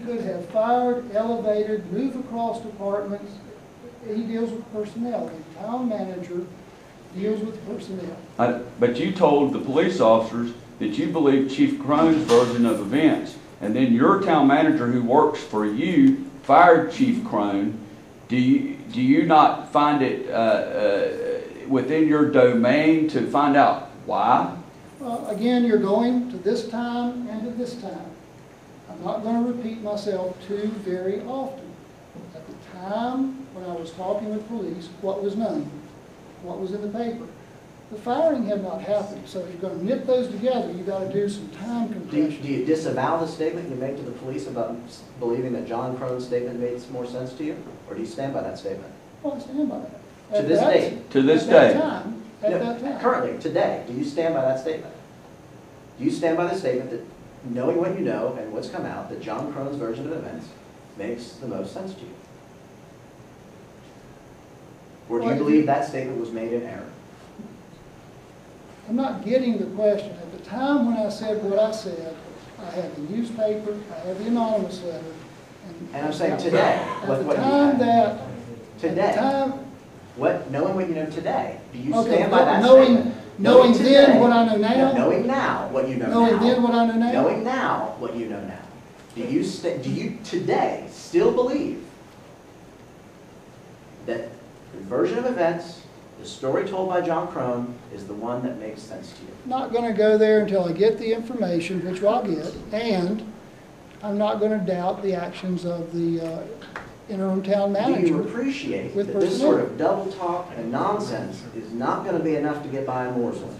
could have fired, elevated, moved across departments. He deals with personnel. The town manager deals with personnel. But you told the police officers that you believe Chief Crone's version of events, and then your town manager who works for you fired Chief Crone. Do you not find it within your domain to find out why? Well, again, you're going to this time and to this time. I'm not going to repeat myself too very often. At the time when I was talking with police, what was known, what was in the paper. The firing had not happened, so if you're going to knit those together, you've got to do some time compression. Do you disavow the statement you make to the police about believing that John Crone's statement made more sense to you? Or do you stand by that statement? Well, I stand by that. To this day? To this day? At that time. Currently, today, do you stand by that statement? Do you stand by the statement that, knowing what you know and what's come out, that John Crone's version of events makes the most sense to you? Or do you believe that statement was made in error? I'm not getting the question. At the time when I said what I said, I had the newspaper, I had the anonymous letter. And I'm saying today, at the time that... Today, time, knowing what you know today, do you okay, stand by that knowing, statement? Knowing today, then what I know now? No, knowing now what you know knowing now. Then what I know now? Knowing now what you know now. Do you today still believe that the version of events, the story told by John Crone, is the one that makes sense to you? Not going to go there until I get the information, which I'll get, and I'm not going to doubt the actions of the interim town manager. Do you appreciate that this sort of double talk and nonsense is not going to be enough to get by a morsel?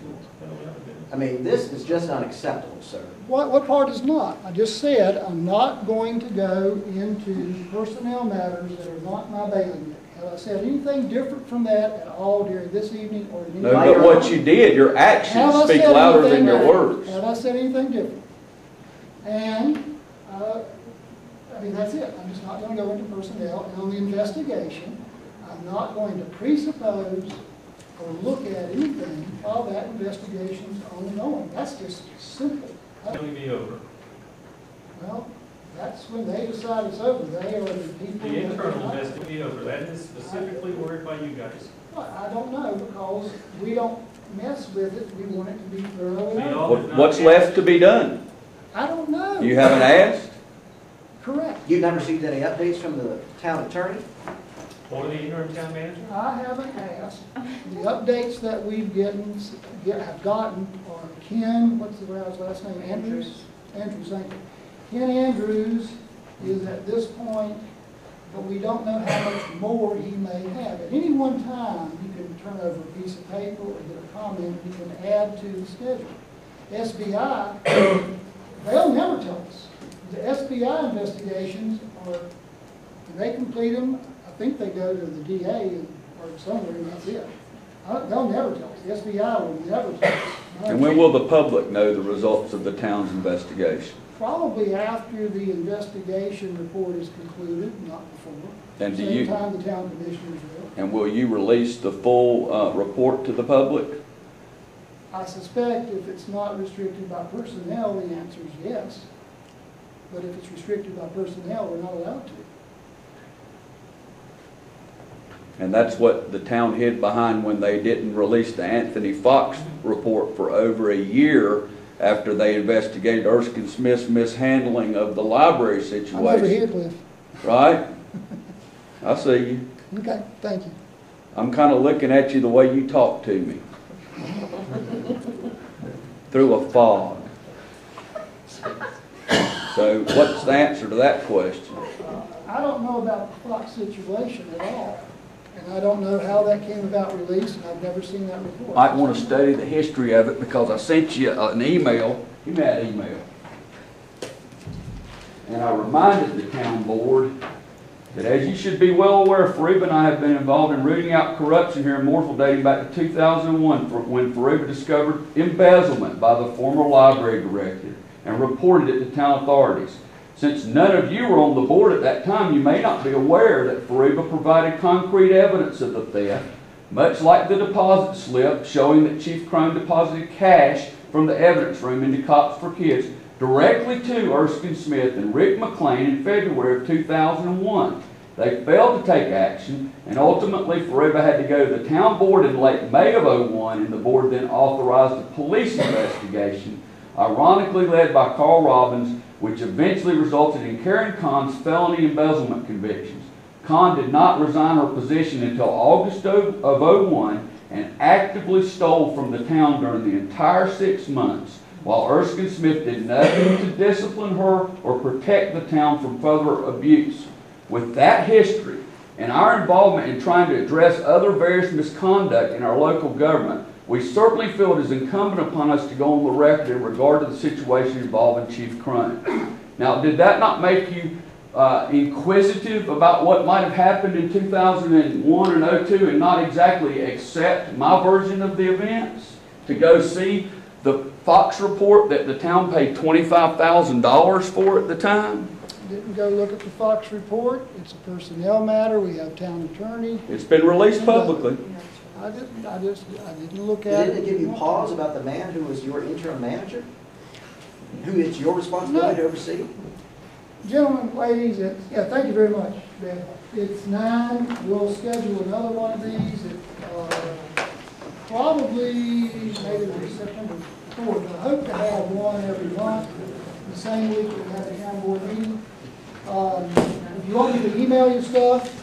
I mean, this is just unacceptable, sir. What part is not? I just said I'm not going to go into personnel matters that are not my bailiwick. Have I said anything different from that at all during this evening or any No, but what you did, your actions speak louder than your words. Have I said anything different? And, I mean, that's it. I'm just not going to go into personnel. And on the investigation, I'm not going to presuppose or look at anything while that investigation's ongoing. That's just simple. It'll be over. Well, that's when they decide it's over. They are the people. The internal investigation will be over. That is specifically worried by you guys. Well, I don't know, because we don't mess with it. We want it to be thoroughly over. What's left to be done? I don't know. You haven't asked? Correct. You've not received any updates from the town attorney? Or the interim town manager? I haven't asked. The updates that we've have gotten are Ken, what's the guy's last name? Andrews? Andrews, thank you. Ken Andrews is at this point, but we don't know how much more he may have. At any one time, you can turn over a piece of paper or get a comment, you can add to the schedule. SBI, they'll never tell us. The SBI investigations are, when they complete them, I think they go to the DA or somewhere, and that's it. They'll never tell us. The SBI will never tell us. And when will the public know the results of the town's investigation? Probably after the investigation report is concluded, not before. And do Same time the town commissioners will. And will you release the full report to the public? I suspect if it's not restricted by personnel, the answer is yes. But if it's restricted by personnel, we're not allowed to. And that's what the town hid behind when they didn't release the Anthony Fox report for over a year after they investigated Erskine Smith's mishandling of the library situation. I'm over here, Cliff. Right? I see you. Okay, thank you. I'm kind of looking at you the way you talk to me. Through a fog. So what's the answer to that question? I don't know about the Fox situation at all. And I don't know how that came about release, and I've never seen that report. I want to study the history of it because I sent you an email. You met that email. And I reminded the town board that, as you should be well aware, Faruba and I have been involved in rooting out corruption here in Mooresville dating back to 2001 when Faruba discovered embezzlement by the former library director and reported it to town authorities. Since none of you were on the board at that time, you may not be aware that Faruba provided concrete evidence of the theft, much like the deposit slip showing that Chief Crone deposited cash from the evidence room into Cops for Kids directly to Erskine Smith and Rick McLean in February of 2001. They failed to take action, and ultimately Fariba had to go to the town board in late May of 2001, and the board then authorized a police investigation, ironically led by Carl Robbins, which eventually resulted in Karen Kahn's felony embezzlement convictions. Kahn did not resign her position until August of 2001 and actively stole from the town during the entire 6 months, while Erskine Smith did nothing to discipline her or protect the town from further abuse. With that history and our involvement in trying to address other various misconduct in our local government, we certainly feel it is incumbent upon us to go on the record in regard to the situation involving Chief Crone. Now, did that not make you inquisitive about what might have happened in 2001 and 02 and not exactly accept my version of the events? To go see the Fox report that the town paid $25,000 for at the time? Didn't go look at the Fox report. It's a personnel matter. We have town attorney. It's been released publicly. I didn't look at it. Didn't it give you pause about the man who was your interim manager? Who it's your responsibility to oversee? Gentlemen, ladies, yeah, thank you very much, Ben. It's 9. We'll schedule another one of these at probably maybe September 4th. I hope to have one every month, the same week we have the town board meeting. If you want me to email you stuff,